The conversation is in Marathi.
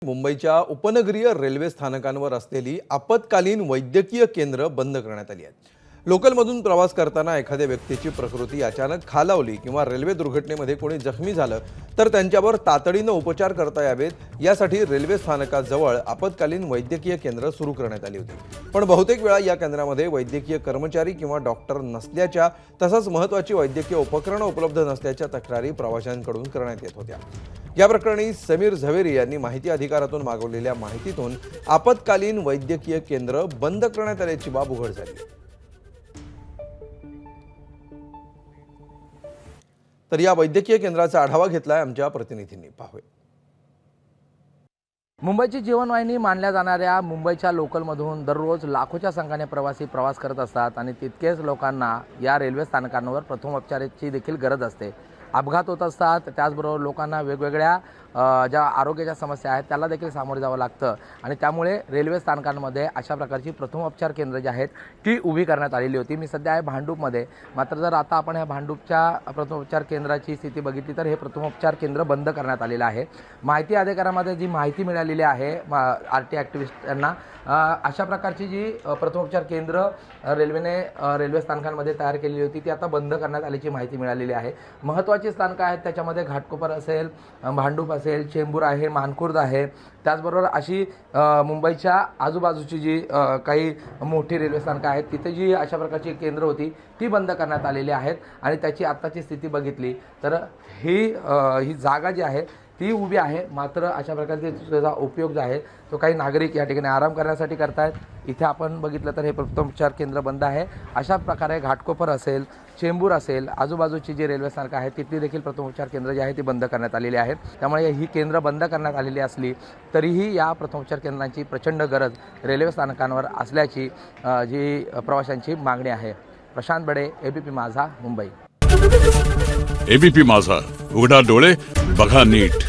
मुंबईच्या उपनगरीय रेल्वे स्थानकांवर असलेली आपत्कालीन वैद्यकीय केंद्र बंद करण्यात आली आहेत। लोकलमधून प्रवास करताना एखाद्या व्यक्तीची प्रकृती अचानक खालावली किंवा रेल्वे दुर्घटनेमध्ये कोणी जखमी झालं तर त्यांच्यावर तातडीने उपचार करता यावेत यासाठी रेल्वे स्थानकाजवळ आपत्कालीन वैद्यकीय केंद्र सुरू करण्यात आली होती। पण बहुतेक वेळा या केंद्रामध्ये वैद्यकीय कर्मचारी किंवा डॉक्टर नसल्याच्या तसंच महत्त्वाची वैद्यकीय उपकरणं उपलब्ध नसल्याच्या तक्रारी प्रवाशांकडून करण्यात येत होत्या। या प्रकरणी समीर झवेरी यांनी माहिती अधिकारातून मागवलेल्या माहितीतून आपत्कालीन वैद्यकीय केंद्र बंद करण्यात आल्याची बाब उघड झाली। तर या वैद्यकीय केंद्राचा आढावा घेतलाय आमच्या प्रतिनिधींनी। पाहूया। मुंबईची जीवनवाहिनी मानल्या जाणाऱ्या मुंबईच्या लोकलमधून दररोज लाखोच्या संख्येने प्रवासी प्रवास करत असतात आणि तितकेच लोकांना या रेल्वे स्थानकांवर प्रथमोपचाराची देखील गरज असते। अपघात होत असतात, त्याचबरोबर लोकांना वेगवेगळ्या ज्या आरोग्याच्या समस्या आहेत त्याला देखील सामोरे जावं लागतं आणि त्यामुळे रेल्वे स्थानकांमध्ये अशा प्रकारची प्रथमोपचार केंद्र जी आहेत ती उभी करण्यात आलेली होती। मी सध्या आहे भांडूपमध्ये। मात्र जर आता आपण ह्या भांडूपच्या प्रथमोपचार केंद्राची स्थिती बघितली तर हे प्रथमोपचार केंद्र बंद करण्यात आलेलं आहे। माहिती अधिकारामध्ये जी माहिती मिळालेली आहे आरटी ॲक्टिव्हिस्ट यांना, अशा प्रकारची जी प्रथमोपचार केंद्र रेल्वेने रेल्वे स्थानकांमध्ये तयार केलेली होती ती आता बंद करण्यात आल्याची माहिती मिळालेली आहे। महत्त्वाची स्थानकं आहेत त्याच्यामध्ये घाटकोपर असेल, भांडूप असेल, चेंबूर आहे, मानखुर्द आहे, त्याचबरोबर अशी मुंबईच्या आजूबाजूची जी काही मोठी रेल्वे स्थानकं आहेत तिथे जी अशा प्रकारची केंद्र होती ती बंद करण्यात आलेली आहेत आणि त्याची आत्ताची स्थिती बघितली तर ही जागा जी आहे ती उभी आहे। मात्र अशा प्रकारचा उपयोग जो आहे तो काही नागरिक या ठिकाणी आराम करण्यासाठी करतायत। इथे आपण बघितलं तर हे प्रथमोपचार केंद्र बंद आहे। अशा प्रकारे घाटकोपर असेल, चेंबूर असेल, आजूबाजूची जी रेल्वे स्थानकं आहेत तिथली देखील प्रथमोपचार केंद्र जे आहे ती बंद करण्यात आलेली आहेत। त्यामुळे ही केंद्र बंद करण्यात आलेली असली तरीही या प्रथमोपचार केंद्रांची प्रचंड गरज रेल्वे स्थानकांवर असल्याची जी प्रवाशांची मागणी आहे। प्रशांत बडे, एबीपी माझा, मुंबई। एबीपी माझा, उघडा डोळे बघा नीट।